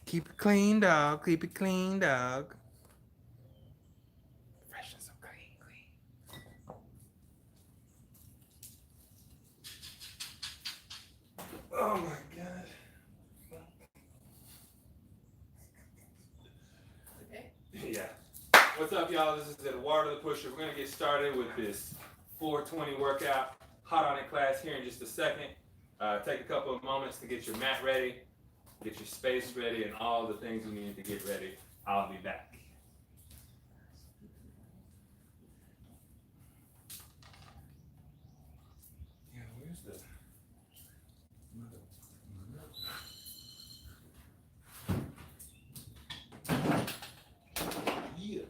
Keep it clean, dog. Keep it clean, dog. Fresh and so clean, clean. Oh my god. Yeah. What's up, y'all? This is Eduardo the Pusher. We're gonna get started with this 420 workout, hot on it class here in just a second. Take a couple of moments to get your mat ready, get your space ready, and all the things you need to get ready. I'll be back. Yeah, where's the yeah.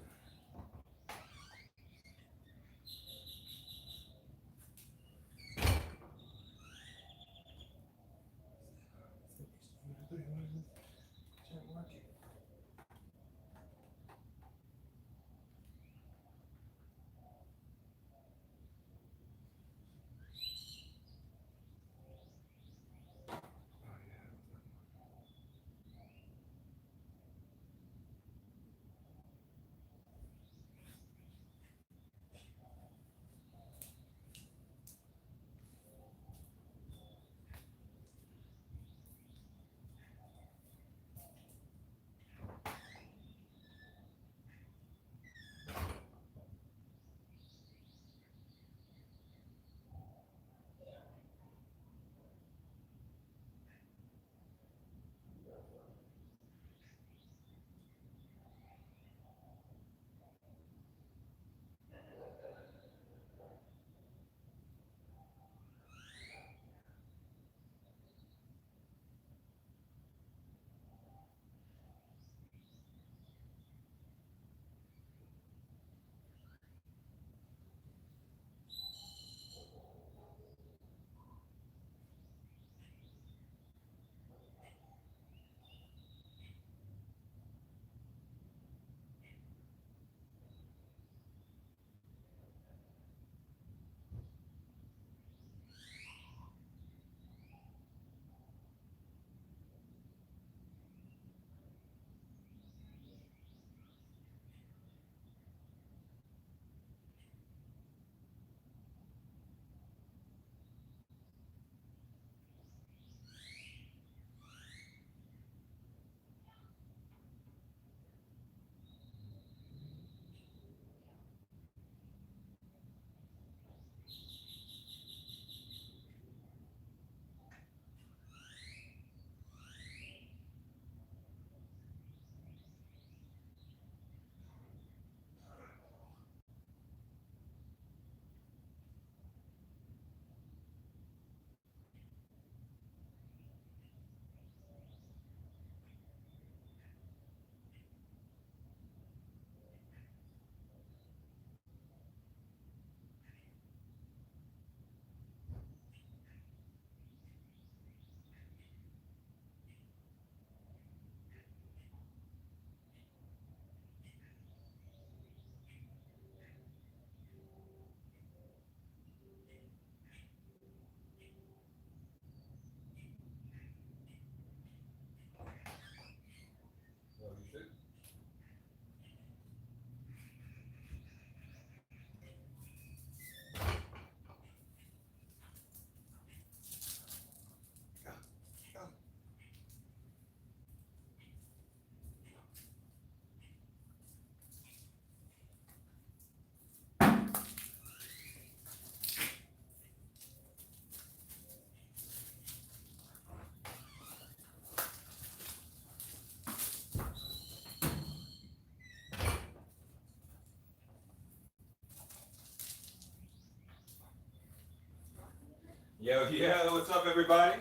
Yo, yo, what's up, everybody?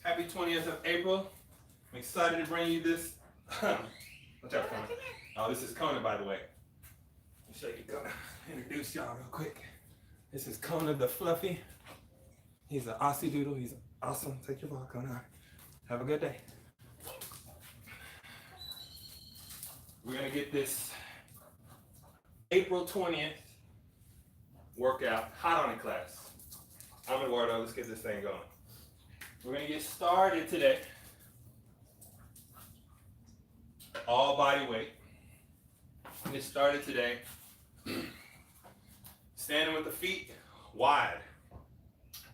Happy 20th of April. I'm excited to bring you this. What's up, Kona? Oh, this is Kona, by the way. Let me show you Kona. Introduce y'all real quick. This is Kona the Fluffy. He's an Aussie doodle. He's awesome. Take your ball, Kona. Have a good day. We're going to get this April 20th workout hot on it class. I'm Eduardo. Let's get this thing going. We're going to get started today all body weight. Get started today. Standing with the feet wide.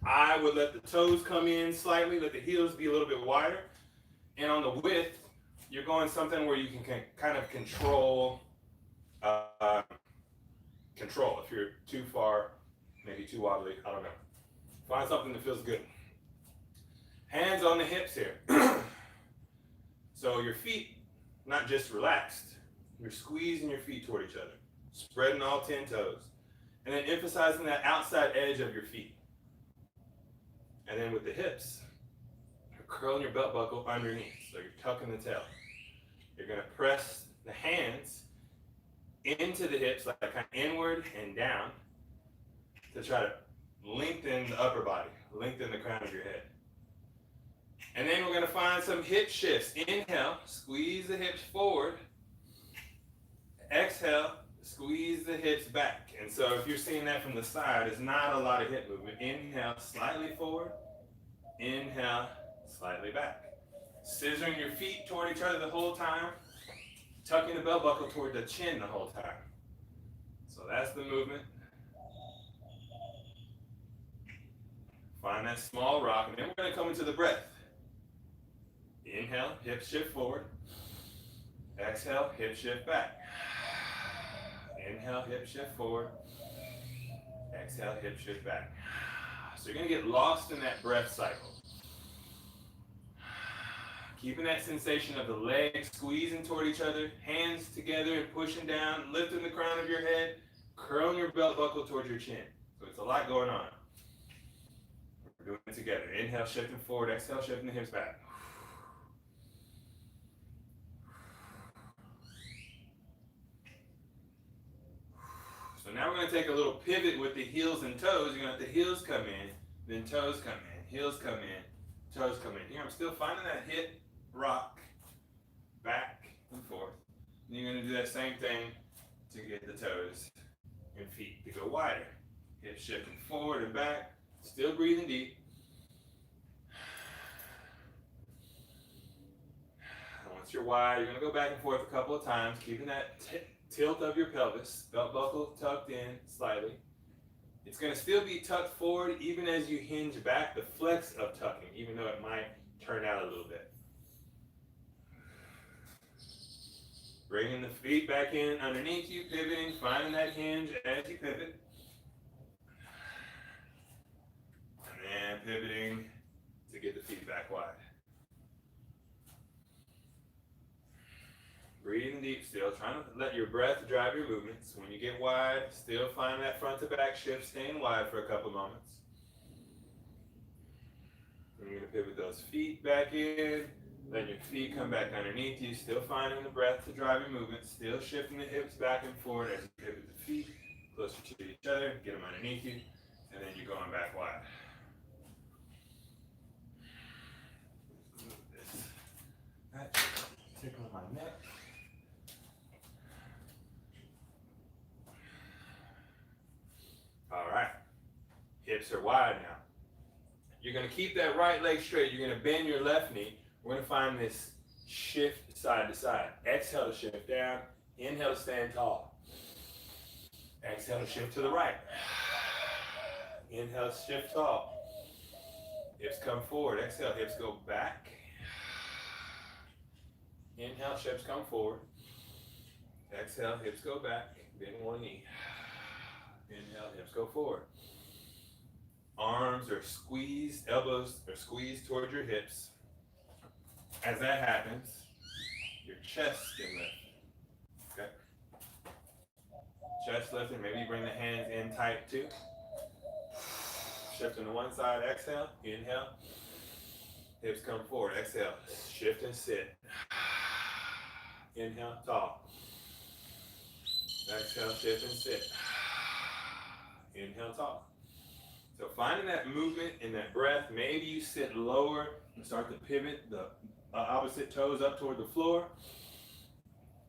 I would let the toes come in slightly, let the heels be a little bit wider. And on the width, you're going something where you can kind of control. If you're too far, maybe too wobbly, I don't know. Find something that feels good. Hands on the hips here. So your feet, not just relaxed, you're squeezing your feet toward each other, spreading all 10 toes, and then emphasizing that outside edge of your feet. And then with the hips, you're curling your belt buckle underneath, so you're tucking the tail. You're going to press the hands into the hips, like kind of inward and down, to try to lengthen the upper body, lengthen the crown of your head. And then we're going to find some hip shifts. Inhale, squeeze the hips forward. Exhale, squeeze the hips back. And so if you're seeing that from the side, it's not a lot of hip movement. Inhale, slightly forward. Inhale, slightly back. Scissoring your feet toward each other the whole time. Tucking the belt buckle toward the chin the whole time. So that's the movement. Find that small rock, and then we're going to come into the breath. Inhale, hip shift forward. Exhale, hip shift back. Inhale, hip shift forward. Exhale, hip shift back. So you're going to get lost in that breath cycle. Keeping that sensation of the legs squeezing toward each other, hands together and pushing down, lifting the crown of your head, curling your belt buckle towards your chin. So it's a lot going on. We're doing it together. Inhale, shifting forward. Exhale, shifting the hips back. So now we're going to take a little pivot with the heels and toes. You're going to let the heels come in, then toes come in, heels come in, toes come in. Here I'm still finding that hip rock back and forth. And you're going to do that same thing to get the toes and feet to go wider. Hips shifting forward and back, still breathing deep. And once you're wide, you're going to go back and forth a couple of times, keeping that tilt of your pelvis, belt buckle tucked in slightly. It's going to still be tucked forward even as you hinge back, the flex of tucking, even though it might turn out a little bit. Bringing the feet back in underneath you, pivoting, finding that hinge as you pivot. And then pivoting to get the feet back wide. Breathing deep still, trying to let your breath drive your movements. When you get wide, still find that front to back shift, staying wide for a couple moments. And you're going to pivot those feet back in, let your feet come back underneath you, still finding the breath to drive your movements, still shifting the hips back and forward as you pivot the feet closer to each other, get them underneath you, and then you're going back wide. Move this. That tickling my neck. All right, hips are wide now. You're going to keep that right leg straight. You're going to bend your left knee. We're going to find this shift side to side. Exhale to shift down. Inhale to stand tall. Exhale to shift to the right. Inhale, shift tall. Hips come forward. Exhale, hips go back. Inhale, hips come forward. Exhale, hips go back. Bend one knee. Inhale, hips go forward. Arms are squeezed, elbows are squeezed towards your hips. As that happens, your chest can lift. Okay? Chest lifting, maybe you bring the hands in tight too. Shifting to one side, exhale, inhale. Hips come forward, exhale, shift and sit. Inhale, tall. Exhale, shift and sit. Inhale, tall. So finding that movement and that breath, maybe you sit lower and start to pivot the opposite toes up toward the floor.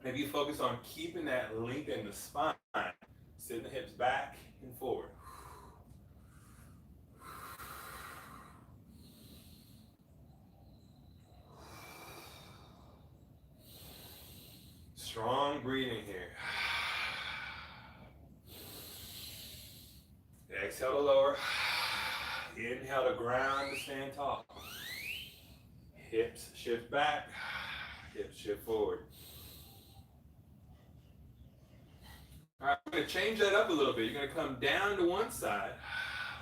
Maybe you focus on keeping that length in the spine, sitting the hips back and forward. Inhale to ground to stand tall. Hips shift back, hips shift forward. All right, we're going to change that up a little bit. You're going to come down to one side,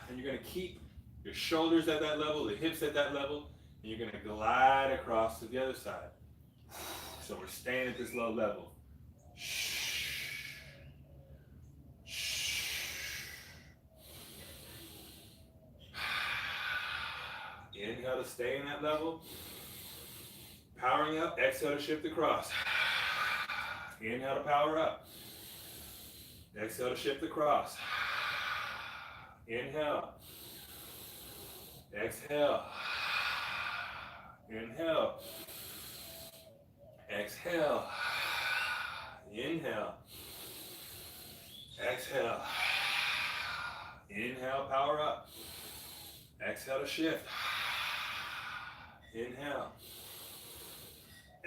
and you're going to keep your shoulders at that level, the hips at that level, and you're going to glide across to the other side. So we're staying at this low level. Inhale to stay in that level. Powering up, exhale to shift across. Inhale to power up. Exhale to shift across. Inhale. Exhale. Inhale. Exhale. Inhale. Exhale. Inhale, power up. Exhale to shift. Inhale.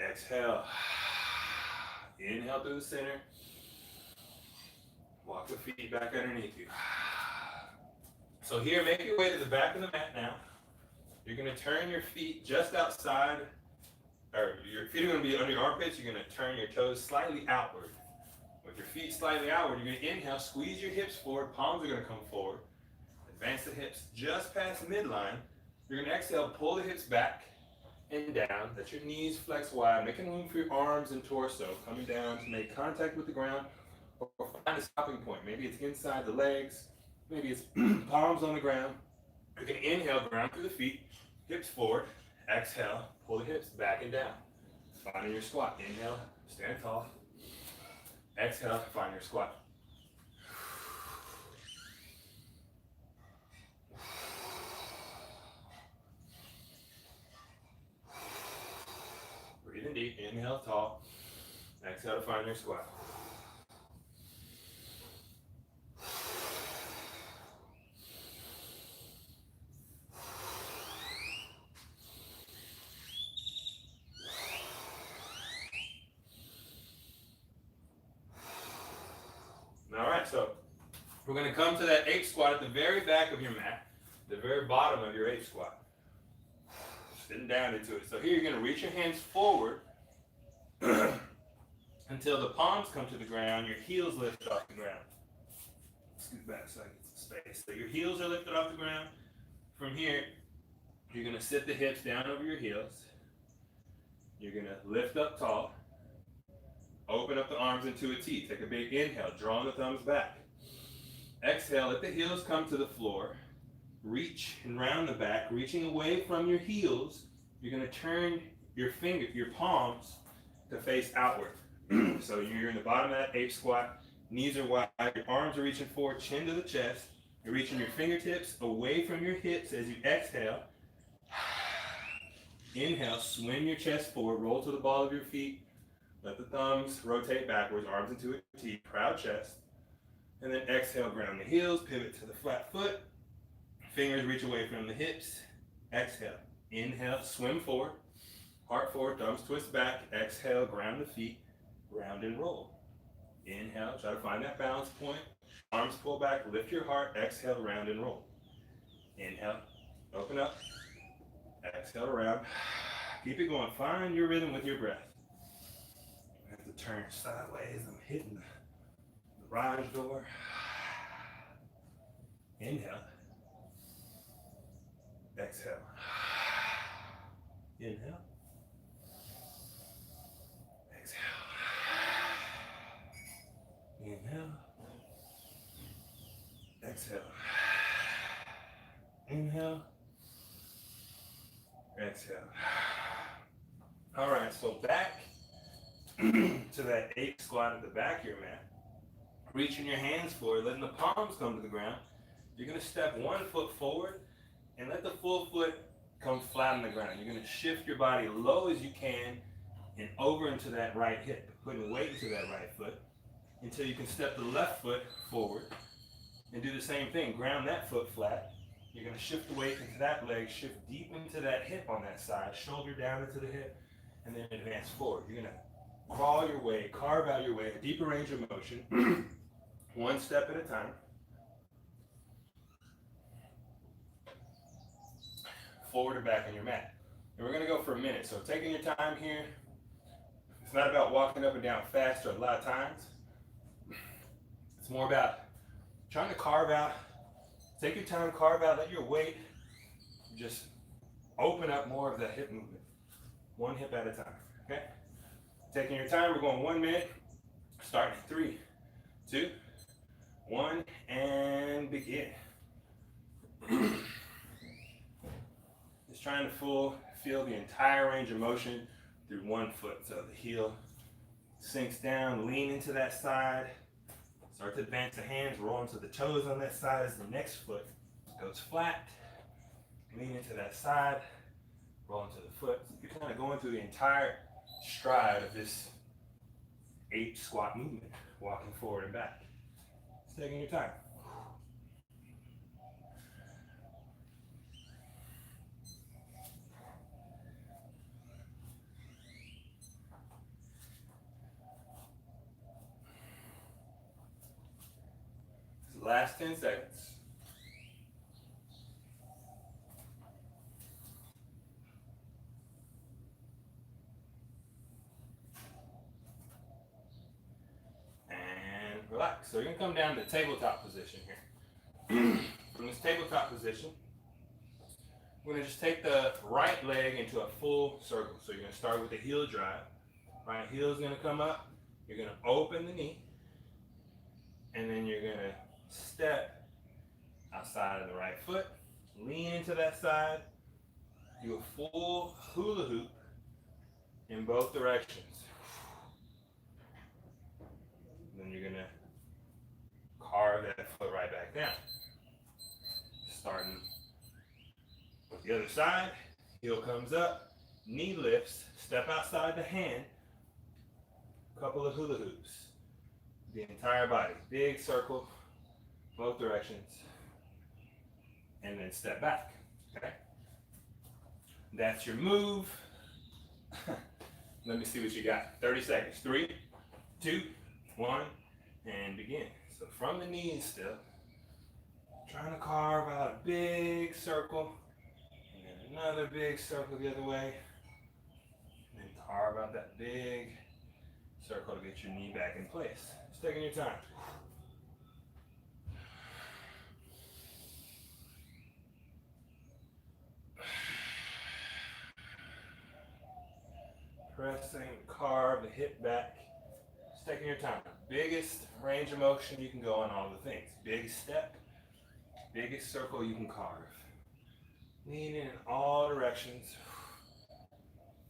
Exhale. Inhale through the center. Walk the feet back underneath you. So here, make your way to the back of the mat now. You're going to turn your feet just outside, or your feet are going to be under your armpits. You're going to turn your toes slightly outward. With your feet slightly outward, you're going to inhale, squeeze your hips forward, palms are going to come forward. Advance the hips just past midline. You're going to exhale, pull the hips back and down. Let your knees flex wide, making room for your arms and torso, coming down to make contact with the ground or find a stopping point. Maybe it's inside the legs, maybe it's palms on the ground. You can inhale, ground through the feet, hips forward. Exhale, pull the hips back and down. Finding your squat. Inhale, stand tall. Exhale, find your squat. Breathing deep, inhale tall. Exhale to find your squat. All right, so we're going to come to that ape squat at the very back of your mat, the very bottom of your ape squat. Sitting down into it. So here you're going to reach your hands forward until the palms come to the ground, your heels lift off the ground. Scoot back so I get some space. So your heels are lifted off the ground. From here, you're going to sit the hips down over your heels. You're going to lift up tall. Open up the arms into a T. Take a big inhale, drawing the thumbs back. Exhale, let the heels come to the floor. Reach and round the back, reaching away from your heels. You're going to turn your palms to face outward. So you're in the bottom of that ape squat. Knees are wide, your arms are reaching forward, chin to the chest. You're reaching your fingertips away from your hips as you exhale. Inhale, swing your chest forward, roll to the ball of your feet. Let the thumbs rotate backwards, arms into a T, proud chest. And then exhale, ground the heels, pivot to the flat foot. Fingers reach away from the hips. Exhale, inhale, swim forward. Heart forward, thumbs twist back. Exhale, ground the feet, round and roll. Inhale, try to find that balance point. Arms pull back, lift your heart. Exhale, round and roll. Inhale, open up. Exhale, round. Keep it going. Find your rhythm with your breath. I have to turn sideways. I'm hitting the garage door. Inhale. Exhale. Inhale. Exhale. Inhale. Exhale. Inhale. Exhale. All right, so back to that ape squat at the back of your mat. Reaching your hands forward, letting the palms come to the ground. You're going to step one foot forward and let the full foot come flat on the ground. You're going to shift your body low as you can and over into that right hip, putting weight into that right foot until you can step the left foot forward and do the same thing. Ground that foot flat. You're going to shift the weight into that leg, shift deep into that hip on that side, shoulder down into the hip, and then advance forward. You're going to crawl your way, carve out your way, a deeper range of motion, one step at a time. forward and back on your mat. And we're gonna go for a minute. So taking your time here. It's not about walking up and down faster a lot of times. It's more about trying to carve out, take your time, carve out, let your weight just open up more of the hip movement. One hip at a time, okay? Taking your time, we're going 1 minute. Starting in 3, 2, 1, and begin. Just trying to feel the entire range of motion through one foot. So the heel sinks down, lean into that side. Start to advance the hands, roll into the toes on that side as the next foot goes flat. Lean into that side, roll into the foot. You're kind of going through the entire stride of this 8 squat movement, walking forward and back. Just taking your time. Last 10 seconds. And relax. So you're going to come down to tabletop position here. From this tabletop position, we're going to just take the right leg into a full circle. So you're going to start with the heel drive. Right heel is going to come up. You're going to open the knee. And then you're going to step outside of the right foot. Lean into that side. Do a full hula hoop in both directions. Then you're going to carve that foot right back down. Starting with the other side, heel comes up, knee lifts, step outside the hand, couple of hula hoops. The entire body, big circle, both directions, and then step back, okay? That's your move. Let me see what you got. 30 seconds, 3, 2, 1, and begin. So from the knees still, trying to carve out a big circle, and then another big circle the other way, and then carve out that big circle to get your knee back in place. Just taking your time. Pressing, carve the hip back. Just taking your time. Biggest range of motion you can go on all the things. Big step, biggest circle you can carve. Lean in all directions,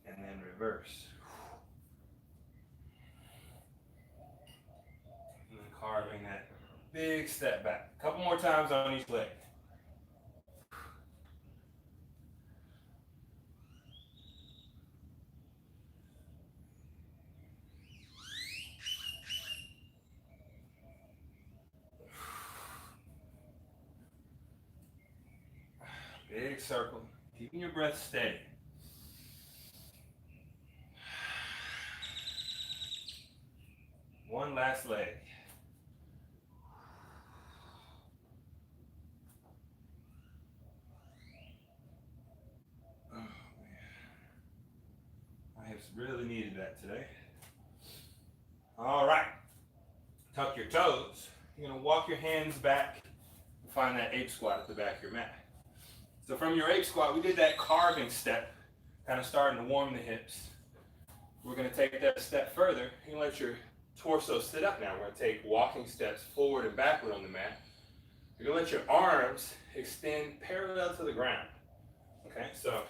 and then reverse. And then carving that big step back. A couple more times on each leg. Big circle, keeping your breath steady. One last leg. Oh man, my hips really needed that today. All right, tuck your toes. You're gonna walk your hands back and find that ape squat at the back of your mat. So from your ape squat, we did that carving step, kind of starting to warm the hips. We're going to take that a step further. You're going to let your torso sit up now. We're going to take walking steps forward and backward on the mat. You're going to let your arms extend parallel to the ground. Okay, so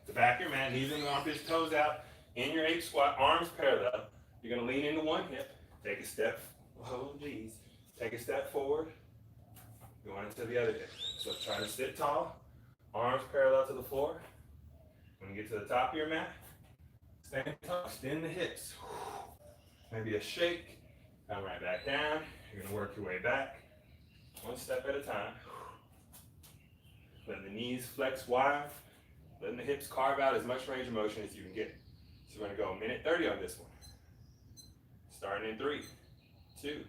the back of your mat, knees and armpits, toes out. In your ape squat, arms parallel. You're going to lean into one hip. Take a step. Oh, geez. Take a step forward. Going into the other hip. So try to sit tall. Arms parallel to the floor. When you get to the top of your mat, stand tall, extend the hips. Maybe a shake, come right back down. You're gonna work your way back, one step at a time. Letting the knees flex wide, letting the hips carve out as much range of motion as you can get. So we're gonna go 1:30 on this one. Starting in 3, 2,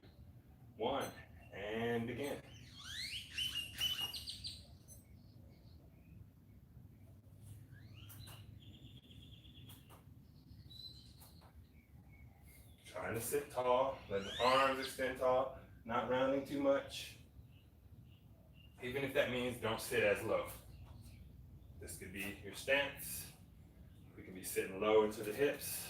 1, and begin. Trying to sit tall, let the arms extend tall, not rounding too much. Even if that means don't sit as low. This could be your stance. We can be sitting low into the hips.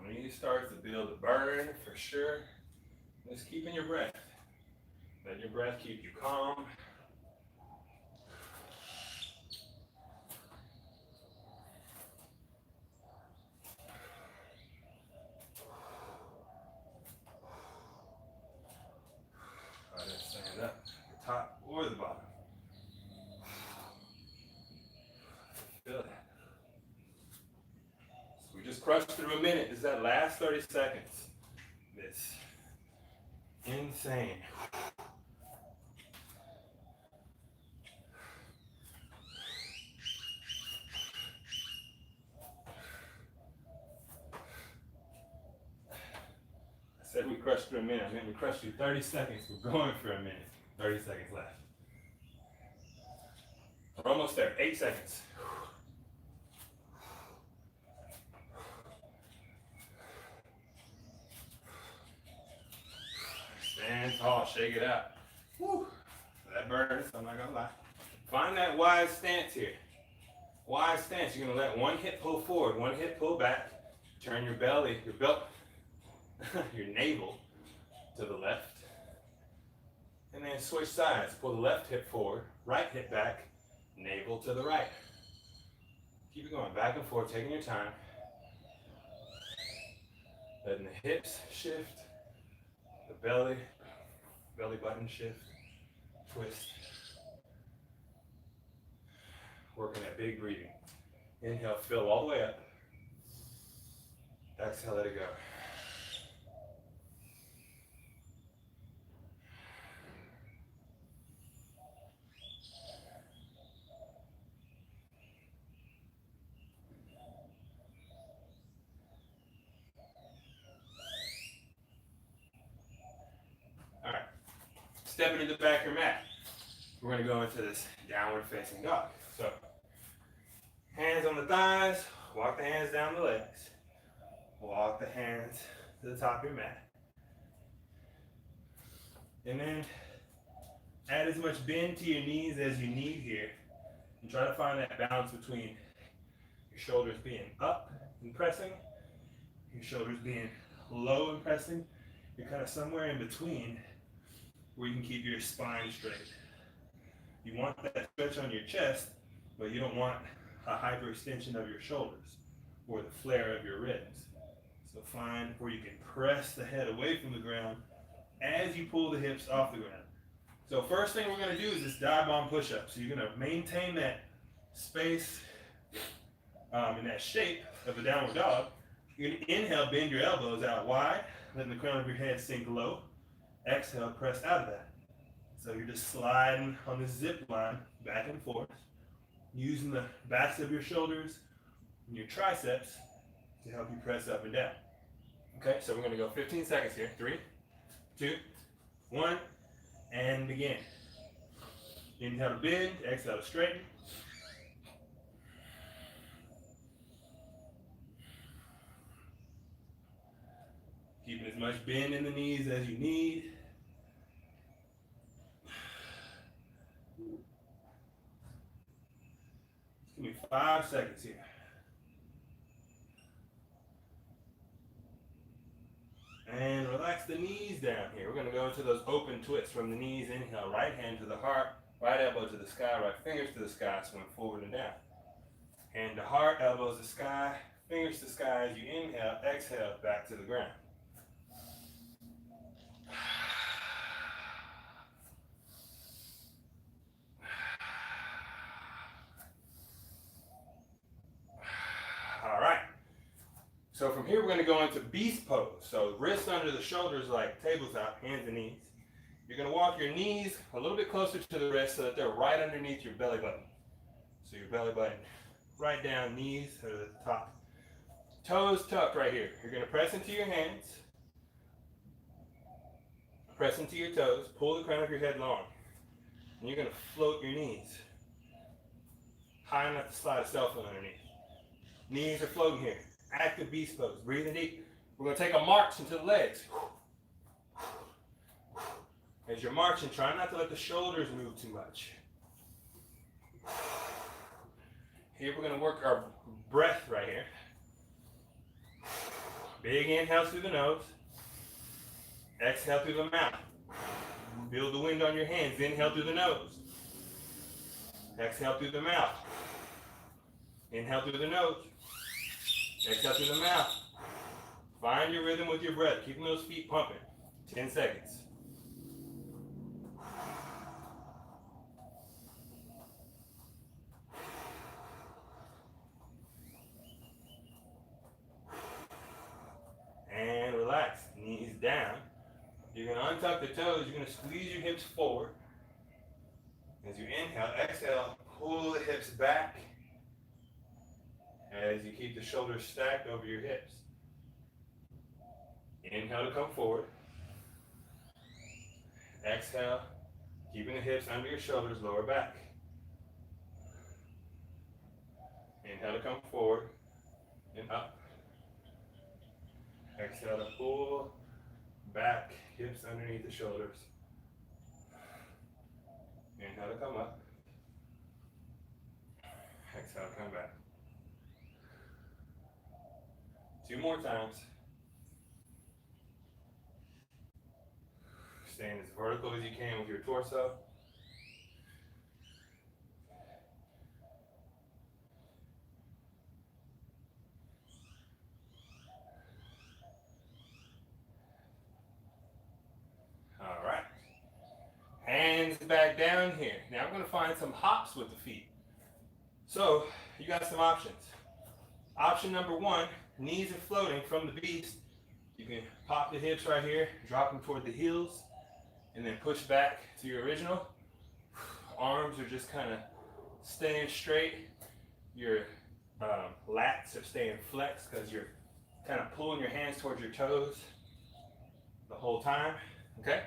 When you start to build a burn, for sure, just keeping your breath. Let your breath keep you calm. I didn't stand up, the top or the bottom. Feel that. So we just crushed through a minute. This is that last 30 seconds. This insane. I said we crushed through a minute. I meant we crushed through 30 seconds. We're going for a minute. 30 seconds left. We're almost there. 8 seconds. Stand tall. Shake it out. Whew. That burns. I'm not going to lie. Find that wide stance here. Wide stance. You're going to let one hip pull forward, one hip pull back. Turn your belly, your belt, your navel to the left. And then switch sides. Pull the left hip forward, right hip back, navel to the right. Keep it going back and forth, taking your time. Letting the hips shift, the belly button shift, twist. Working that big breathing. Inhale, fill all the way up. Exhale, let it go. All right, stepping to the back of your mat. We're going to go into this downward facing dog. So, hands on the thighs, walk the hands down the legs. Walk the hands to the top of your mat. And then add as much bend to your knees as you need here. And try to find that balance between your shoulders being up and pressing, your shoulders being low and pressing. You're kind of somewhere in between where you can keep your spine straight. You want that stretch on your chest, but you don't want a hyperextension of your shoulders or the flare of your ribs. So find where you can press the head away from the ground as you pull the hips off the ground. So first thing we're going to do is this dive bomb push-up. So you're going to maintain that space in that shape of a downward dog. You're going to inhale, bend your elbows out wide, letting the crown of your head sink low. Exhale, press out of that. So you're just sliding on this zip line back and forth, using the backs of your shoulders and your triceps to help you press up and down. Okay, so we're going to go 15 seconds here. 3, 2, 1, and begin. Inhale to bend, exhale to straighten. Keeping as much bend in the knees as you need. Give me 5 seconds here. And relax the knees down here. We're going to go into those open twists from the knees. Inhale, right hand to the heart, right elbow to the sky, right fingers to the sky, swing forward and down. Hand to heart, elbows to sky, fingers to sky as you inhale, exhale, back to the ground. All right. So from here, we're going to go into beast pose. So wrists under the shoulders like tabletop, hands and knees. You're going to walk your knees a little bit closer to the wrists so that they're right underneath your belly button. So your belly button right down, knees are at the top. Toes tucked right here. You're going to press into your hands. Press into your toes, pull the crown of your head long. And you're gonna float your knees. High enough to slide a cell phone underneath. Knees are floating here. Active beast pose, breathing deep. We're gonna take a march into the legs. As you're marching, try not to let the shoulders move too much. Here we're gonna work our breath right here. Big inhale through the nose. Exhale through the mouth. Feel the wind on your hands. Inhale through the nose. Exhale through the mouth. Inhale through the nose. Exhale through the mouth. Find your rhythm with your breath. Keeping those feet pumping. 10 seconds. And relax. Knees down. You're going to untuck the toes. You're going to squeeze your hips forward. As you inhale, exhale, pull the hips back. As you keep the shoulders stacked over your hips. Inhale to come forward. Exhale, keeping the hips under your shoulders, lower back. Inhale to come forward and up. Exhale to pull back, hips underneath the shoulders. Inhale to come up. Exhale to come back. 2 more times. Staying as vertical as you can with your torso. All right. Hands back down here. Now I'm going to find some hops with the feet. So you got some options. Option number 1, knees are floating from the beast. You can pop the hips right here, drop them toward the heels, and then push back to your original. Arms are just kind of staying straight. Your lats are staying flexed because you're kind of pulling your hands towards your toes the whole time. Okay?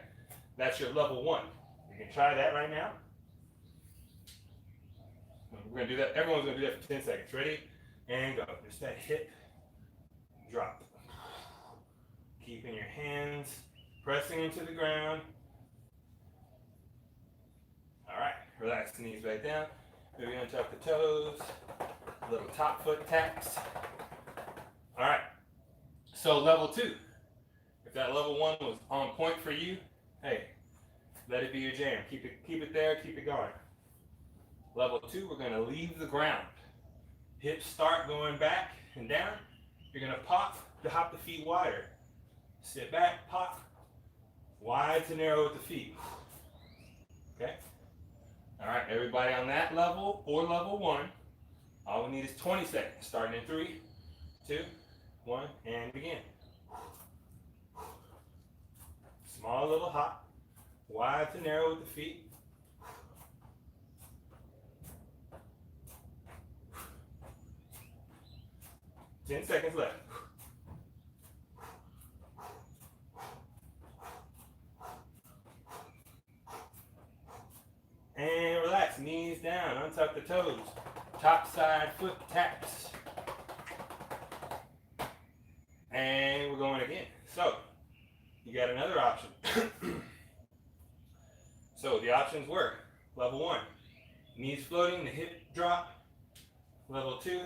That's your level 1. You can try that right now. We're going to do that. Everyone's going to do that for 10 seconds. Ready? And go. Just that hip drop. Keeping your hands pressing into the ground. All right. Relax the knees back down. Maybe untuck the toes. Little top foot taps. All right. So level 2. If that level 1 was on point for you, hey, let it be your jam. Keep it there. Keep it going. Level 2, we're going to leave the ground. Hips start going back and down. You're going to pop to hop the feet wider. Sit back, pop. Wide to narrow with the feet. Okay? All right, everybody on that level or level 1, all we need is 20 seconds. Starting in 3, 2, 1, and begin. Small little hop. Wide to narrow with the feet. Ten seconds left. And relax, knees down, untuck the toes. Top side foot taps. And we're going again. So, you got another option. So the options were, level 1, knees floating, the hip drop. Level 2,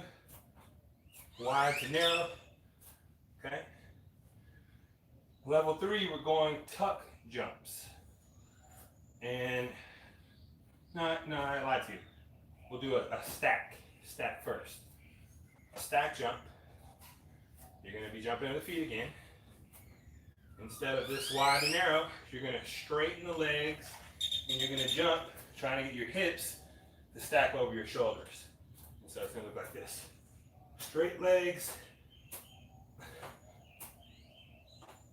wide to narrow. Okay. Level 3, we're going tuck jumps. And no, I lied to you. We'll do a stack first. A stack jump. You're going to be jumping on the feet again. Instead of this wide and narrow, you're going to straighten the legs and you're going to jump, trying to get your hips to stack over your shoulders. And so it's going to look like this. Straight legs.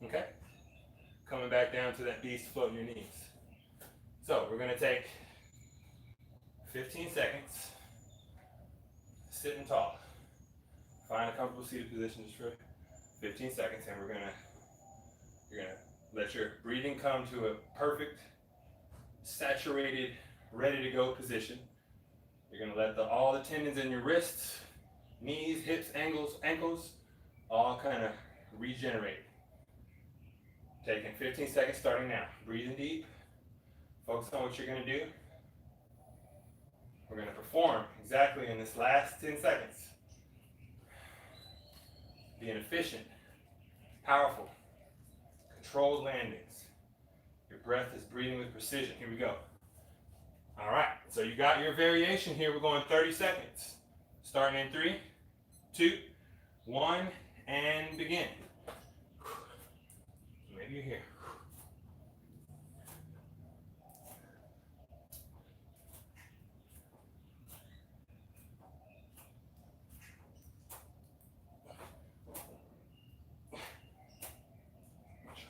Okay? Coming back down to that beast, floating your knees. So we're going to take 15 seconds, sitting tall. Find a comfortable seated position just for 15 seconds, and you're gonna Let your breathing come to a perfect, saturated, ready to go position. You're gonna let all the tendons in your wrists, knees, hips, ankles, all kind of regenerate. Taking 15 seconds starting now. Breathing deep. Focus on what you're gonna do. We're gonna perform exactly in this last 10 seconds. Being efficient, powerful, controlled landings. Your breath is breathing with precision. Here we go. All right, so you got your variation here. We're going 30 seconds. Starting in 3, 2, 1, and begin. Maybe you're here.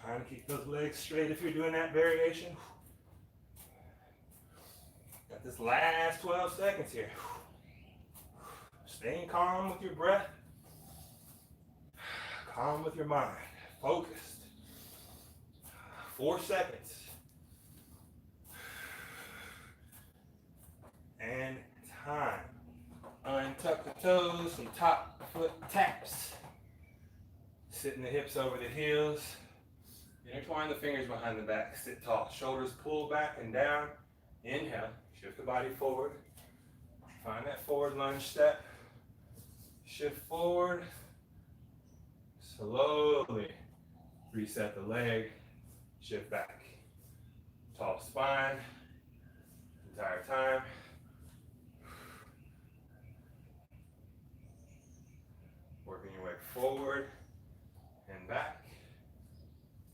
Trying to keep those legs straight if you're doing that variation. Got this last 12 seconds here. Staying calm with your breath. Calm with your mind. Focused. 4 seconds. And time. Untuck the toes, some top foot taps. Sitting the hips over the heels. Intertwine the fingers behind the back. Sit tall. Shoulders pull back and down. Inhale. Shift the body forward. Find that forward lunge step. Shift forward. Slowly reset the leg. Shift back. Tall spine. Entire time. Working your way forward and back.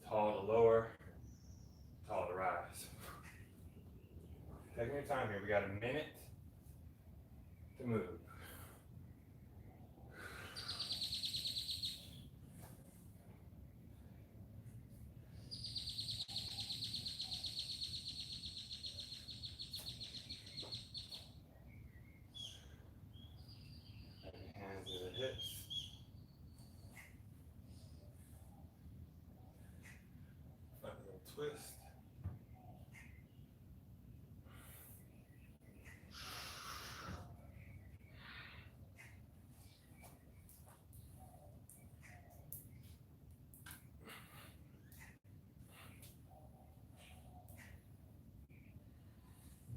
Tall to lower, tall to rise. Taking your time here. We got a minute to move. Hands to the hips. Find a little twist.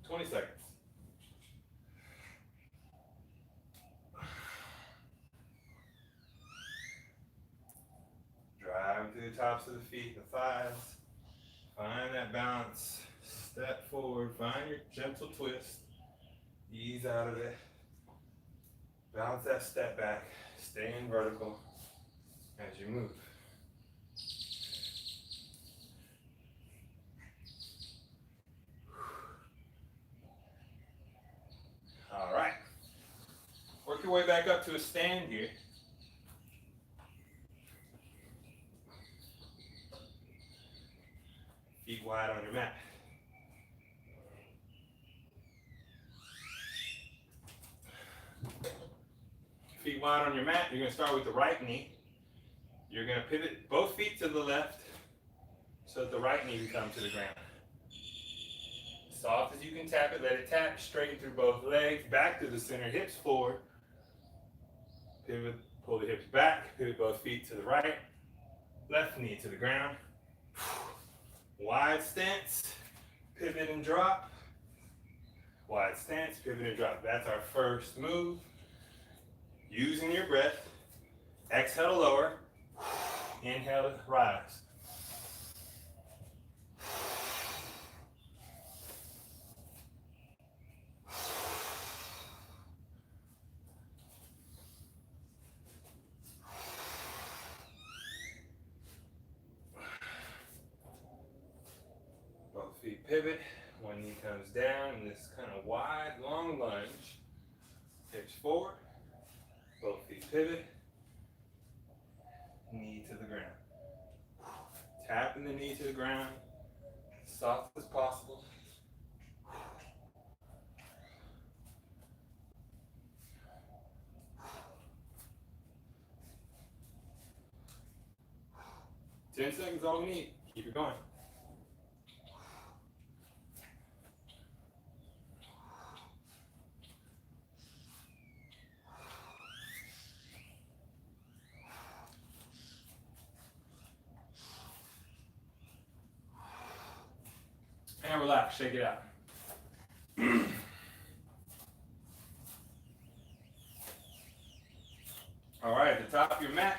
Twenty seconds. Driving through the tops of the feet, the thighs. Find that balance. Step forward. Find your gentle twist. Ease out of it. Bounce that step back. Stay in vertical as you move. All right. Work your way back up to a stand here. Feet wide on your mat. Feet wide on your mat. You're going to start with the right knee. You're going to pivot both feet to the left so that the right knee can come to the ground. Soft as you can tap it, let it tap. Straighten through both legs, back to the center, hips forward. Pivot, pull the hips back, pivot both feet to the right. Left knee to the ground. Wide stance, pivot and drop. Wide stance, pivot and drop. That's our first move. Using your breath. Exhale to lower. Inhale to rise. Both feet pivot. One knee comes down in this kind of wide, long lunge. Hips forward. Both feet pivot. Knee to the ground. Tapping the knee to the ground. As soft as possible. Ten seconds, all we need. Keep it going. And relax, shake it out. All right, at the top of your mat,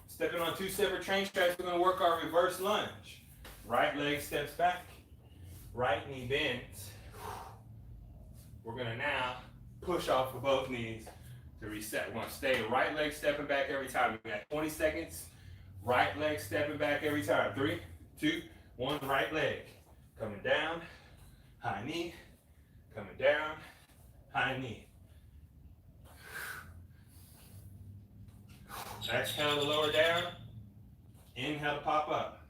stepping on 2 separate train tracks, we're going to work our reverse lunge. Right leg steps back, right knee bends. We're going to now push off of both knees to reset. We're going to stay right leg stepping back every time. We got 20 seconds. Right leg stepping back every time. 3, 2, 1, right leg. Coming down, high knee. Coming down, high knee. Exhale to lower down. Inhale to pop up.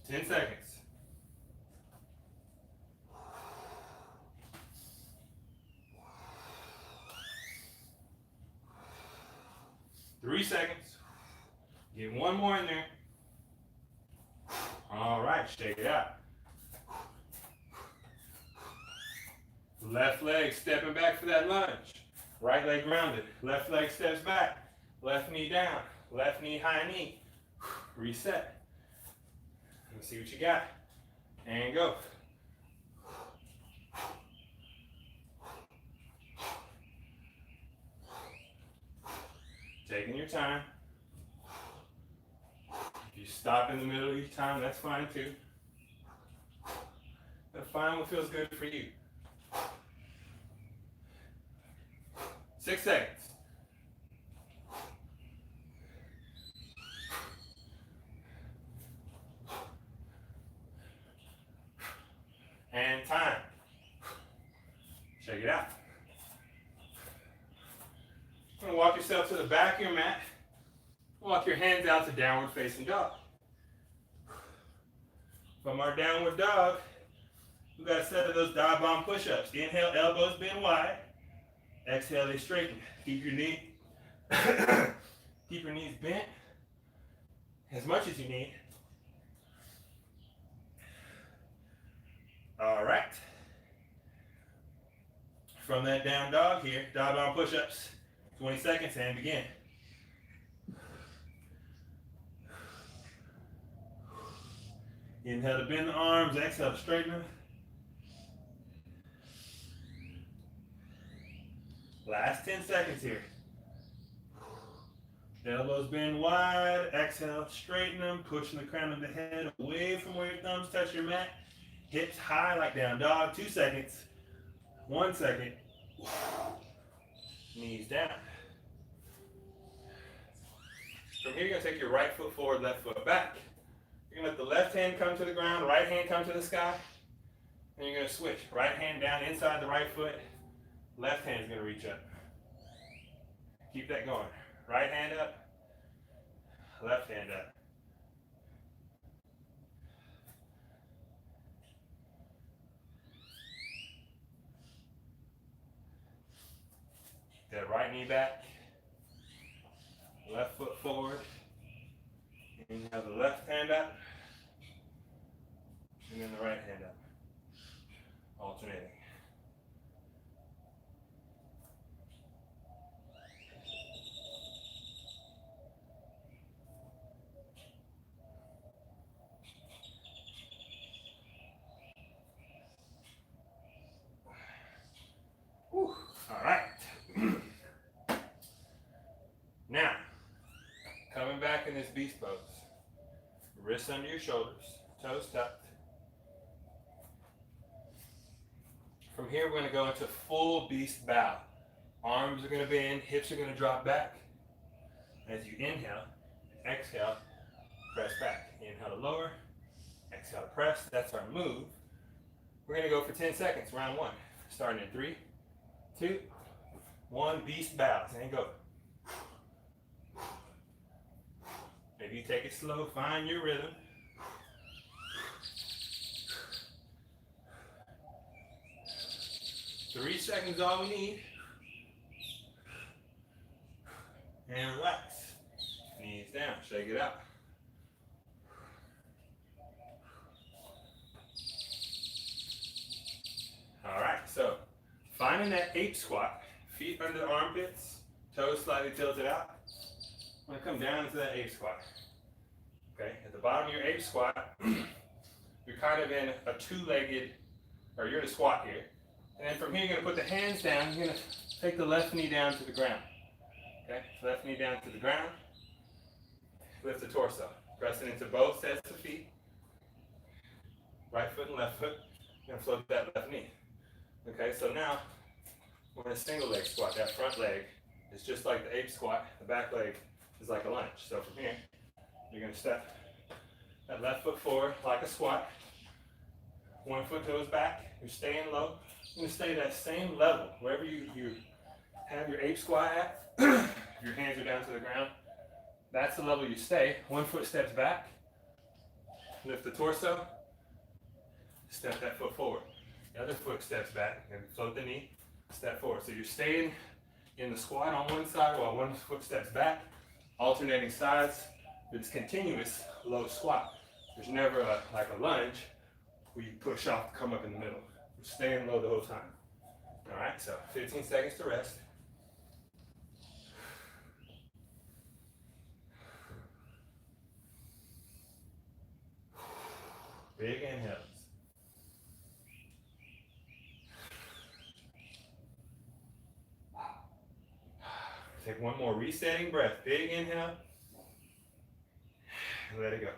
Ten seconds. 3 seconds. Get one more in there. All right, shake it out. Left leg stepping back for that lunge. Right leg grounded. Left leg steps back. Left knee down. Left knee, high knee. Reset. Let's see what you got. And go. Taking your time. If you stop in the middle of each time, that's fine too. But find what feels good for you. 6 seconds. And time. Check it out. You're going to walk yourself to the back of your mat. Walk your hands out to downward facing dog. From our downward dog, we got a set of those dog bomb push-ups. Inhale, elbows bend wide. Exhale, they straighten. Keep your knee. Keep your knees bent as much as you need. All right. From that down dog here, dog bomb push-ups. 20 seconds and begin. Inhale to bend the arms, exhale to straighten them. Last 10 seconds here. Elbows bend wide, exhale, straighten them, pushing the crown of the head away from where your thumbs touch your mat. Hips high like down dog, 2 seconds. 1 second. Knees down. From here, you're going to take your right foot forward, left foot back. You're going to let the left hand come to the ground, right hand come to the sky. And you're going to switch. Right hand down inside the right foot. Left hand is going to reach up. Keep that going. Right hand up. Left hand up. That right knee back. Left foot forward. Inhale the left hand up. And then the right hand up. Alternating. Whew. All right. Now, coming back in this beast pose. Wrists under your shoulders, toes tucked. From here, we're going to go into full beast bow. Arms are going to bend, hips are going to drop back. As you inhale, exhale, press back. Inhale to lower, exhale to press. That's our move. We're going to go for 10 seconds, round one. Starting in 3, 2, 1, beast bows, and go. Maybe you take it slow, find your rhythm. Three seconds all we need. And relax. Knees down, shake it out. All right, so finding that ape squat, feet under the armpits, toes slightly tilted out. I'm gonna come down into that ape squat. Okay, at the bottom of your ape squat, you're kind of in a two-legged, or you're in a squat here. And then from here, you're gonna put the hands down. You're gonna take the left knee down to the ground. Okay, left knee down to the ground. Lift the torso. Pressing into both sets of feet. Right foot and left foot. You're gonna float that left knee. Okay, so now we're in a single leg squat. That front leg is just like the ape squat. The back leg is like a lunge. So from here, you're gonna step that left foot forward like a squat. One foot goes back. You're staying low. You're gonna stay at that same level. Wherever you have your ape squat at, your hands are down to the ground. That's the level you stay. One foot steps back. Lift the torso. Step that foot forward. The other foot steps back and float the knee, step forward. So you're staying in the squat on one side while one foot steps back, alternating sides. It's continuous low squat. There's never like a lunge where you push off to come up in the middle. You're staying low the whole time. All right, so 15 seconds to rest. Big inhales. Take one more resetting breath. Big inhale. And let it go.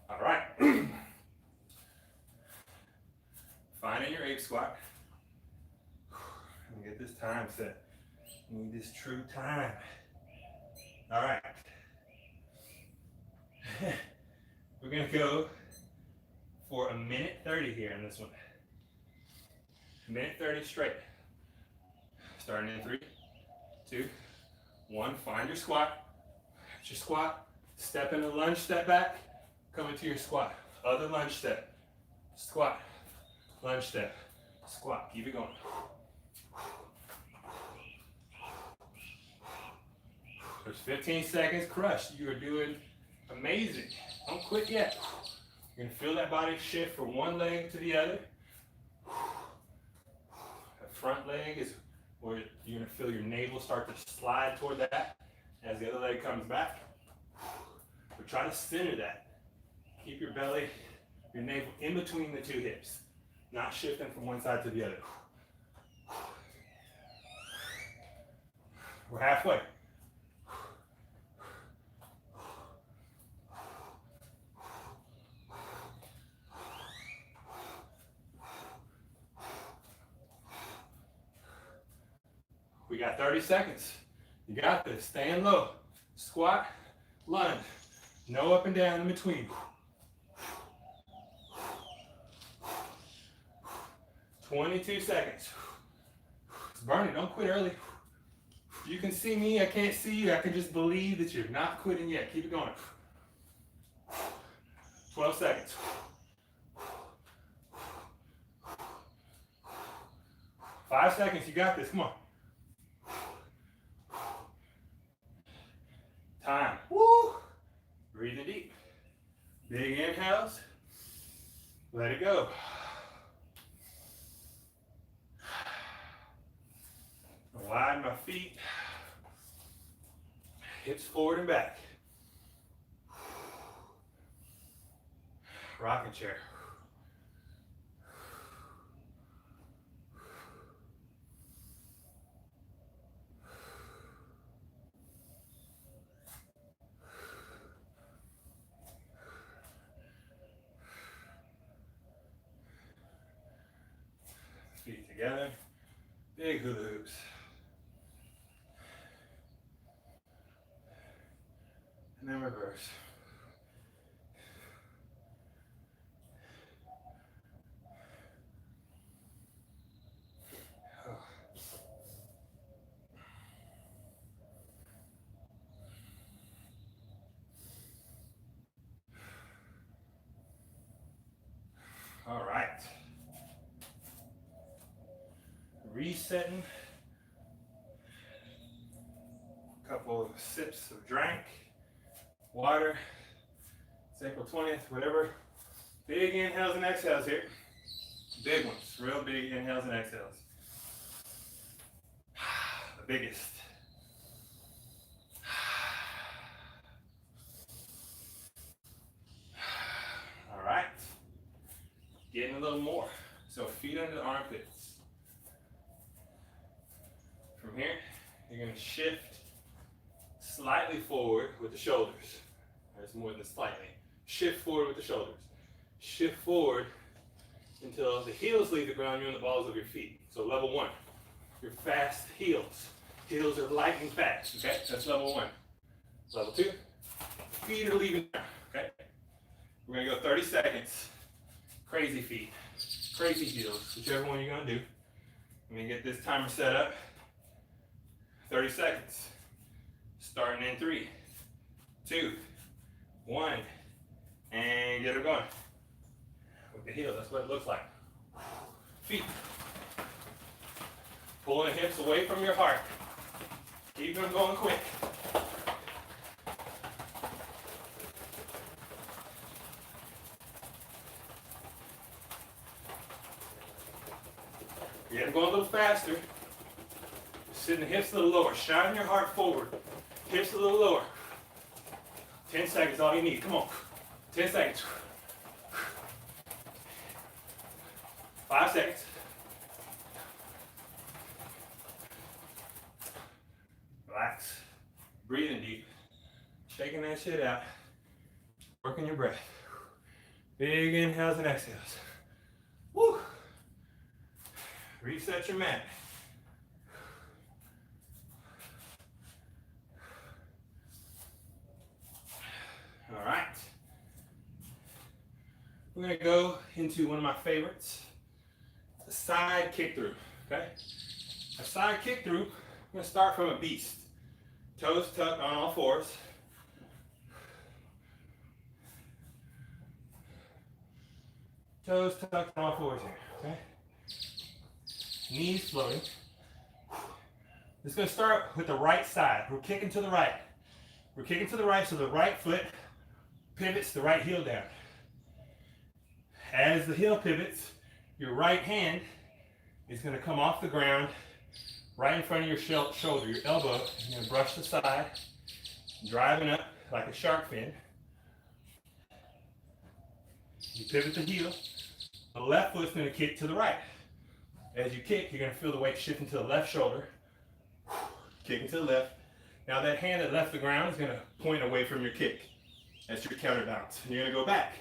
All right. Finding your ape squat. Let me get this time set. Need this true time. All right. We're going to go for a minute 30 here in this one. A minute 30 straight. Starting in 3, 2, 1. Find your squat. At your squat, step into lunge, step back, come into your squat. Other lunge step, squat, lunge step, squat. Keep it going. There's 15 seconds. Crush. You are doing amazing. Don't quit yet. You're gonna feel that body shift from one leg to the other. That front leg is where you're gonna feel your navel start to slide toward that as the other leg comes back. But try to center that. Keep your belly, your navel in between the two hips, not shifting from one side to the other. We're halfway. We got 30 seconds. You got this. Staying low. Squat, lunge. No up and down in between. 22 seconds. It's burning. Don't quit early. You can see me. I can't see you. I can just believe that you're not quitting yet. Keep it going. 12 seconds. 5 seconds. You got this. Come on. Time. Woo! Breathing deep. Big inhales. Let it go. Widen my feet. Hips forward and back. Rocking chair. Feet together. Big hula hoops. And then reverse. Oh. All right. Resetting. couple of sips of drink, water. It's April 20th, whatever. Big inhales and exhales here. Big ones, real big inhales and exhales. The biggest. All right. Getting a little more. So feet under the armpits. From here, you're going to shift slightly forward with the shoulders. There's more than slightly. Shift forward with the shoulders. Shift forward until the heels leave the ground, you're on the balls of your feet. So level one, your fast heels. Heels are light and fast, okay? That's level one. Level two, feet are leaving the ground, okay? We're gonna go 30 seconds. Crazy feet, crazy heels, whichever one you're gonna do. Let me get this timer set up. 30 seconds. Starting in 3, 2, 1, and get her going. With the heel, that's what it looks like. Feet. Pulling the hips away from your heart. Keep them going quick. You gotta go a little faster. Sitting the hips a little lower. Shine your heart forward. Hips a little lower. 10 seconds, all you need. Come on. 10 seconds. 5 seconds. Relax. Breathing deep. Shaking that shit out. Working your breath. Big inhales and exhales. Woo! Reset your mat. All right. We're going to go into one of my favorites, a side kick through, okay? A side kick through, I'm going to start from a beast. Toes tucked on all fours. Toes tucked on all fours here, okay? Knees floating. It's going to start with the right side. We're kicking to the right. We're kicking to the right, so the right foot pivots the right heel down. As the heel pivots, your right hand is going to come off the ground right in front of your shoulder. Your elbow is going to brush the side, driving up like a shark fin. You pivot the heel. The left foot's going to kick to the right. As you kick, you're going to feel the weight shifting to the left shoulder, kicking to the left. Now that hand that left the ground is going to point away from your kick. That's your counterbalance. And you're going to go back.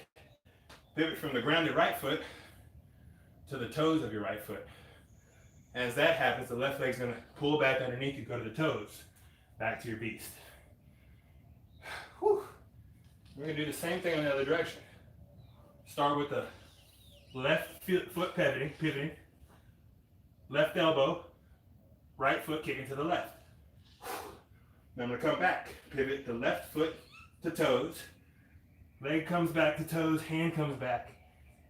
Pivot from the grounded right foot to the toes of your right foot. As that happens, the left leg's going to pull back underneath you, go to the toes, back to your beast. Whew. We're going to do the same thing in the other direction. Start with the left foot pivoting, left elbow, right foot kicking to the left. Then I'm going to come back, pivot the left foot to toes, leg comes back to toes, hand comes back,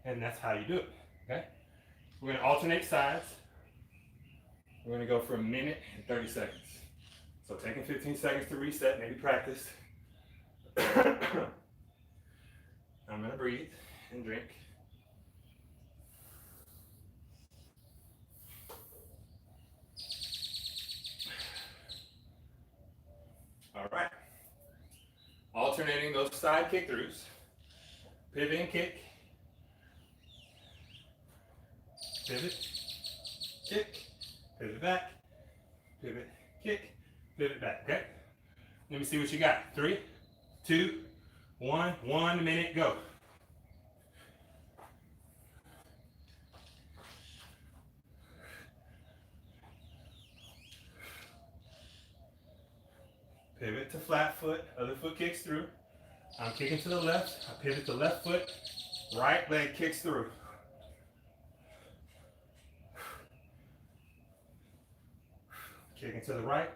and that's how you do it, okay? We're going to alternate sides. We're going to go for 1 minute and 30 seconds. So taking 15 seconds to reset, maybe practice. I'm going to breathe and drink. All right. Alternating those side kick throughs. Pivot and kick. Pivot, kick, pivot back, pivot, kick, pivot back, okay? Let me see what you got. 3, 2, 1, 1 minute, go. Pivot to flat foot, other foot kicks through. I'm kicking to the left, I pivot the left foot, right leg kicks through. Kicking to the right,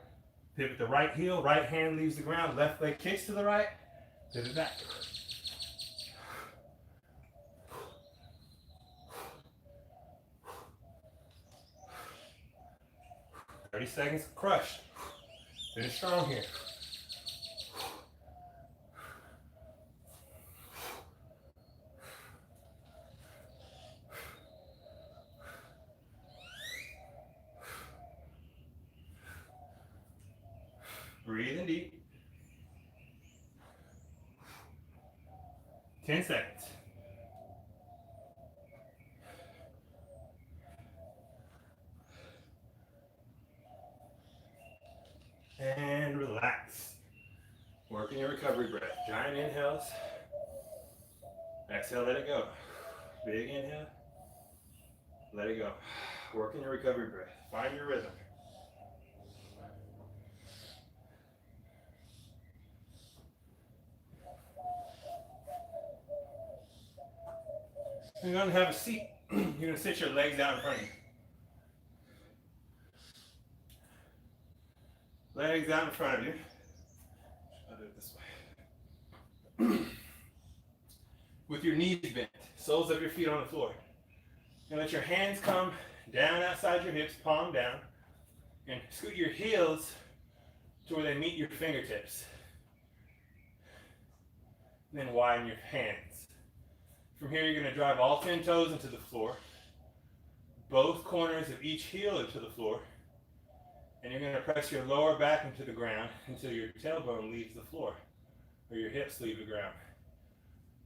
pivot the right heel, right hand leaves the ground, left leg kicks to the right, pivot back. 30 seconds, crush. Finish strong here. Breathe in deep. 10 seconds. And relax. Working your recovery breath. Giant inhales. Exhale, let it go. Big inhale. Let it go. Working your recovery breath. Find your rhythm. You're going to have a seat. You're going to sit your legs out in front of you. Legs out in front of you. I'll do it this way. With your knees bent, soles of your feet on the floor. And let your hands come down outside your hips, palm down. And scoot your heels to where they meet your fingertips. And then widen your hands. From here, you're going to drive all 10 toes into the floor. Both corners of each heel into the floor. And you're going to press your lower back into the ground until your tailbone leaves the floor, or your hips leave the ground.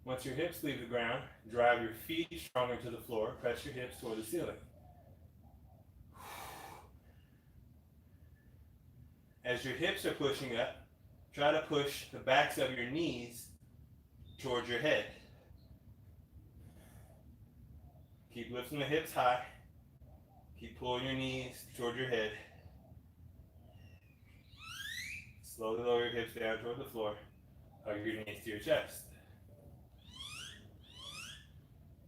Once your hips leave the ground, drive your feet stronger to the floor, press your hips toward the ceiling. As your hips are pushing up, try to push the backs of your knees towards your head. Keep lifting the hips high. Keep pulling your knees toward your head. Slowly lower your hips down toward the floor. Hug your knees to your chest.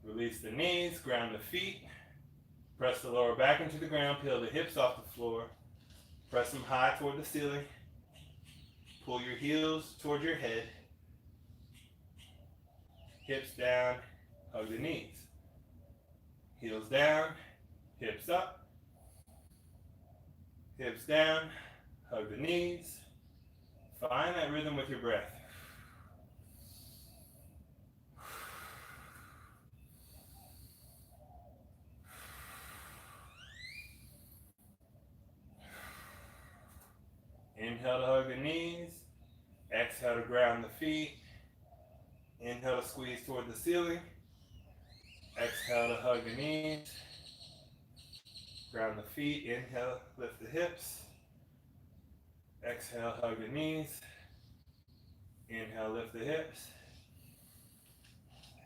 Release the knees, ground the feet. Press the lower back into the ground, peel the hips off the floor. Press them high toward the ceiling. Pull your heels toward your head. Hips down, hug the knees. Heels down, hips up. Hips down, hug the knees. Find that rhythm with your breath. Inhale to hug the knees. Exhale to ground the feet. Inhale to squeeze toward the ceiling. Exhale to hug the knees. Ground the feet. Inhale, lift the hips. Exhale, hug the knees. Inhale, lift the hips.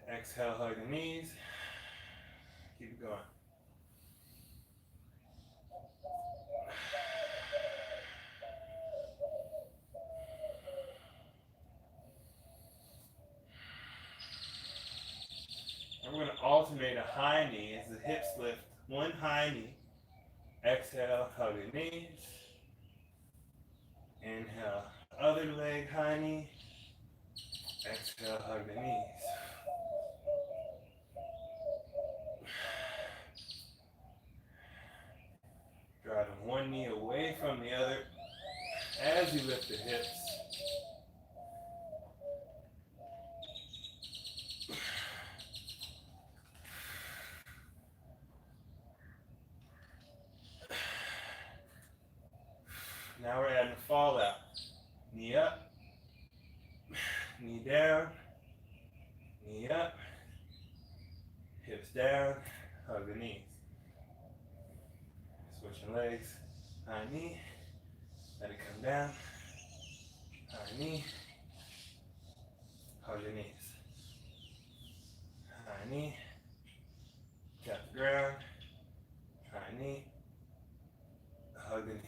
Exhale, hug the knees. Keep it going. And we're going to alternate a high knee as the hips lift. One high knee. Exhale, hug the knees. Inhale, other leg high knee. Exhale, hug the knees. Driving one knee away from the other as you lift the hips. Now we're adding a fall out. Knee up, knee down, knee up, hips down, hug the knees. Switching legs, high knee, let it come down, high knee, hug the knees. High knee, tap the ground, high knee, hug the knees.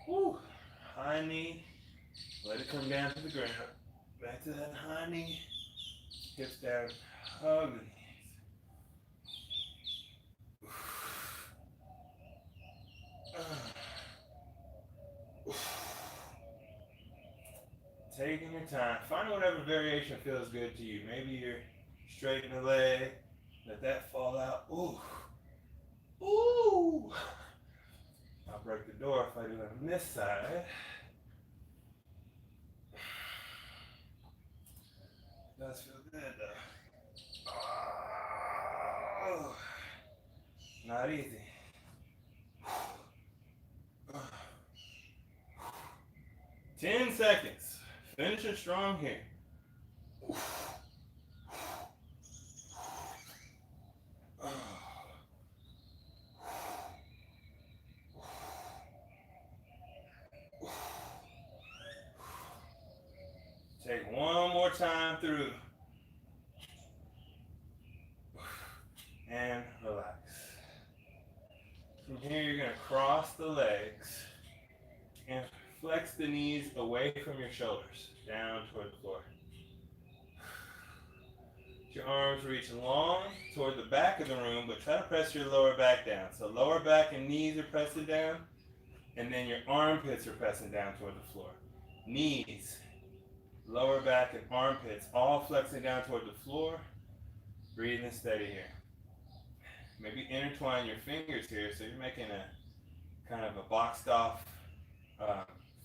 Woo. High knee, let it come down to the ground. Back to that high knee, hips down, hug the knees. Taking your time. Find whatever variation feels good to you. Maybe you're straighten the leg. Let that fall out. Ooh. Ooh. I'll break the door if I do it on this side. It does feel good though. Oh, not easy. 10 seconds. Finishing strong here. Take one more time through. And relax. From here, you're going to cross the legs and flex the knees away from your shoulders, down toward the floor. Your arms reach long toward the back of the room, but try to press your lower back down. So lower back and knees are pressing down, and then your armpits are pressing down toward the floor. Knees, lower back, and armpits all flexing down toward the floor. Breathing steady here. Maybe intertwine your fingers here so you're making a kind of a boxed off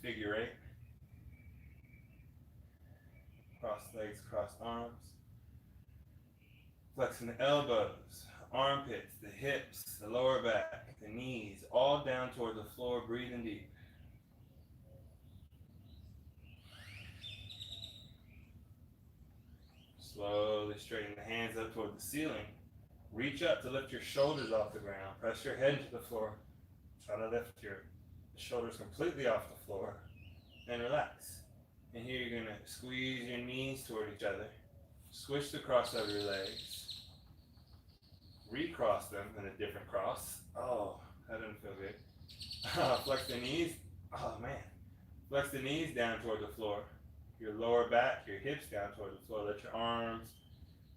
figure eight. Cross legs, cross arms. Flexing the elbows, armpits, the hips, the lower back, the knees, all down toward the floor, breathing deep. Slowly straighten the hands up toward the ceiling. Reach up to lift your shoulders off the ground. Press your head into the floor. Try to lift your shoulders completely off the floor and relax. And here you're going to squeeze your knees toward each other. Switch the cross of your legs. Recross them in a different cross. Oh, that didn't feel good. Flex the knees. Oh man. Flex the knees down toward the floor. Your lower back, your hips down toward the floor. Let your arms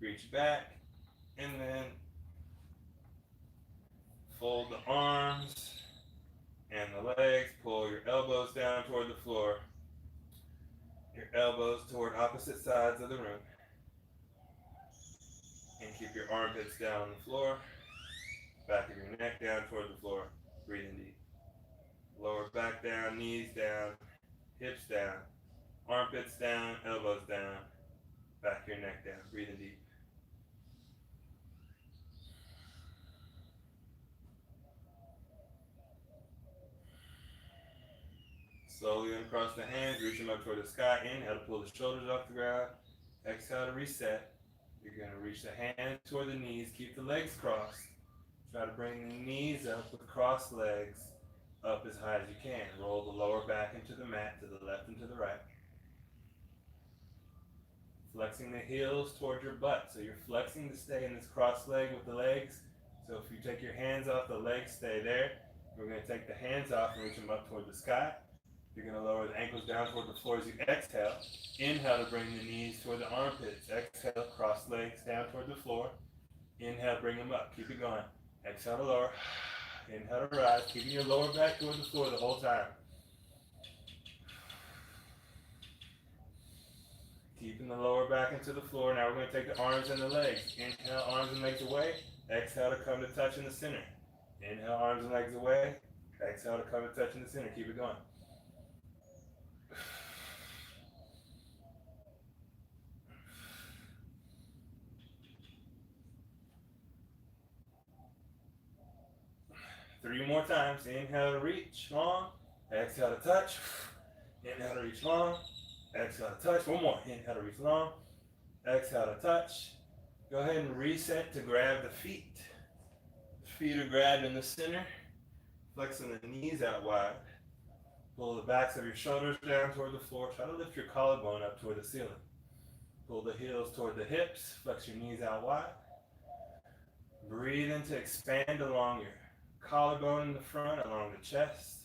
reach back. And then fold the arms and the legs. Pull your elbows down toward the floor. Your elbows toward opposite sides of the room. And keep your armpits down on the floor. Back of your neck down toward the floor. Breathing deep. Lower back down, knees down, hips down, armpits down, elbows down, back of your neck down. Breathing deep. Slowly uncross the hands, reach them up toward the sky. Inhale to pull the shoulders off the ground. Exhale to reset. You're going to reach the hands toward the knees. Keep the legs crossed. Try to bring the knees up with crossed legs up as high as you can. Roll the lower back into the mat to the left and to the right. Flexing the heels toward your butt. So you're flexing to stay in this cross leg with the legs. So if you take your hands off, the legs stay there. We're going to take the hands off and reach them up toward the sky. You're going to lower the ankles down toward the floor as you exhale. Inhale to bring the knees toward the armpits. Exhale, cross legs down toward the floor. Inhale, bring them up. Keep it going. Exhale to lower. Inhale to rise. Keeping your lower back toward the floor the whole time. Keeping the lower back into the floor. Now we're going to take the arms and the legs. Inhale, arms and legs away. Exhale to come to touch in the center. Inhale, arms and legs away. Exhale to come to touch in the center. Keep it going. Three more times. Inhale to reach long. Exhale to touch. Inhale to reach long. Exhale to touch. One more. Inhale to reach long. Exhale to touch. Go ahead and reset to grab the feet. The feet are grabbed in the center. Flexing the knees out wide. Pull the backs of your shoulders down toward the floor. Try to lift your collarbone up toward the ceiling. Pull the heels toward the hips. Flex your knees out wide. Breathe in to expand along your collarbone in the front, along the chest.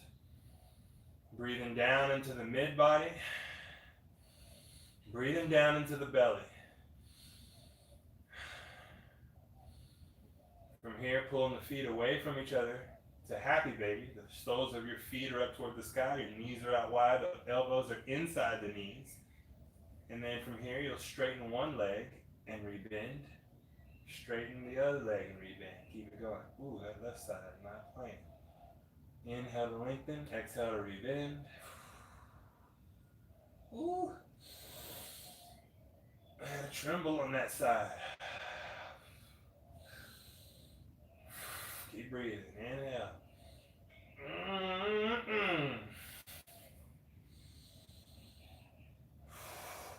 Breathing down into the mid-body. Breathing down into the belly. From here, pulling the feet away from each other. to happy baby. The soles of your feet are up toward the sky. Your knees are out wide. The elbows are inside the knees. And then from here, you'll straighten one leg and rebend. Straighten the other leg and rebend. Keep it going. Ooh, that left side, not playing. Inhale to lengthen. Exhale to rebend. Ooh. And a tremble on that side. Keep breathing. Inhale.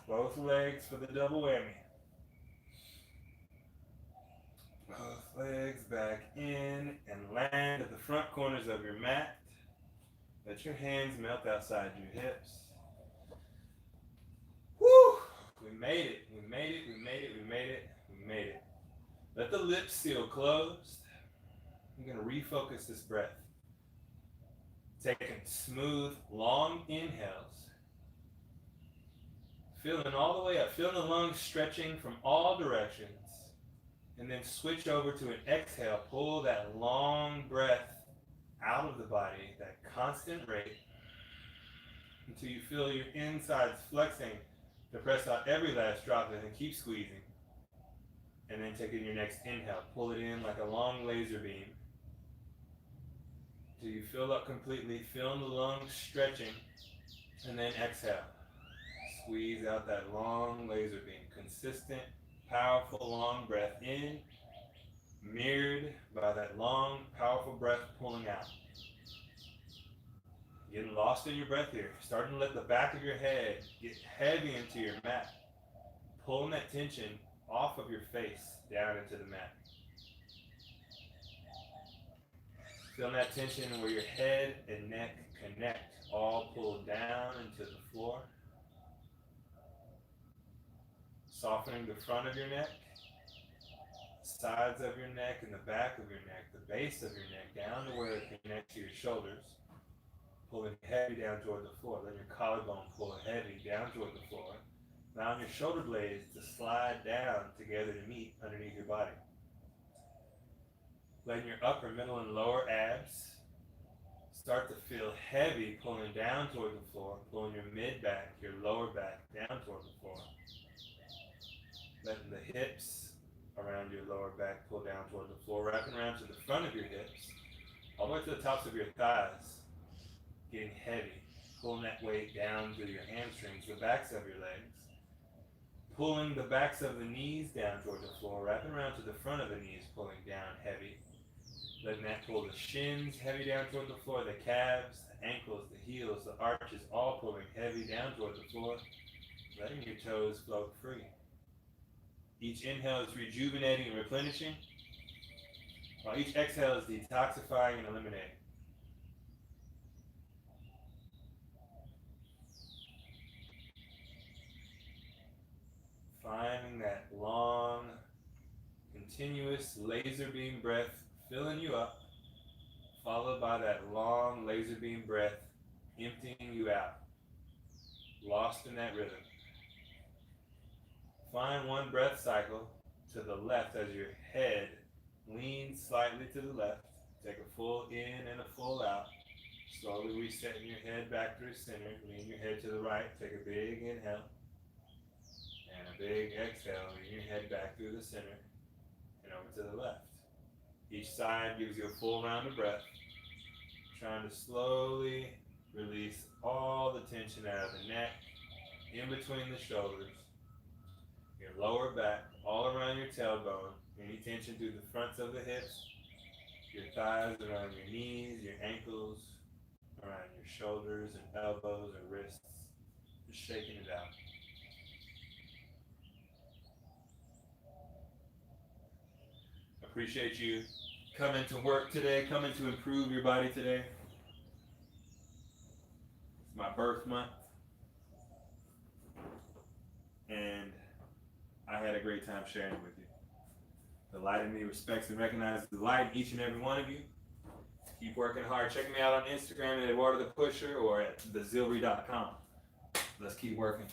Both legs for the double whammy. Both legs back in and land at the front corners of your mat. Let your hands melt outside your hips. Woo! We made it. We made it. We made it. We made it. We made it. Let the lips seal closed. You're going to refocus this breath. Taking smooth, long inhales. Feeling all the way up. Feeling the lungs stretching from all directions. And then switch over to an exhale. Pull that long breath out of the body, that constant rate, until you feel your insides flexing to press out every last drop, and then keep squeezing. And then taking your next inhale. Pull it in like a long laser beam. Till you fill up completely, feeling the lungs stretching, and then exhale. Squeeze out that long laser beam. Consistent, powerful, long breath in, mirrored by that long, powerful breath pulling out. Getting lost in your breath here. Starting to let the back of your head get heavy into your mat. Pulling that tension off of your face down into the mat. Feeling that tension where your head and neck connect, all pulled down into the floor. Softening the front of your neck, sides of your neck, and the back of your neck, the base of your neck, down to where it connects to your shoulders. Pulling heavy down toward the floor. Let your collarbone pull heavy down toward the floor. Allowing your shoulder blades to slide down together to meet underneath your body. Letting your upper, middle, and lower abs start to feel heavy, pulling down toward the floor. Pulling your mid back, your lower back down toward the floor. Letting the hips around your lower back pull down toward the floor, wrapping around to the front of your hips, all the way to the tops of your thighs, getting heavy, pulling that weight down through your hamstrings, the backs of your legs, pulling the backs of the knees down toward the floor, wrapping around to the front of the knees, pulling down heavy, letting that pull the shins heavy down toward the floor, the calves, the ankles, the heels, the arches, all pulling heavy down toward the floor, letting your toes float free. Each inhale is rejuvenating and replenishing, while each exhale is detoxifying and eliminating. Finding that long, continuous laser beam breath filling you up, followed by that long laser beam breath emptying you out, lost in that rhythm. Find one breath cycle to the left as your head leans slightly to the left. Take a full in and a full out. Slowly resetting your head back through center. Lean your head to the right. Take a big inhale. And a big exhale. Lean your head back through the center and over to the left. Each side gives you a full round of breath. Trying to slowly release all the tension out of the neck, in between the shoulders, your lower back, all around your tailbone, any tension through the fronts of the hips, your thighs, around your knees, your ankles, around your shoulders and elbows or wrists, just shaking it out. Appreciate you coming to work today, coming to improve your body today. It's my birth month, and I had a great time sharing it with you. The light in me respects and recognizes the light in each and every one of you. Keep working hard. Check me out on Instagram at Eduardo the Pusher or at thezilry.com. Let's keep working.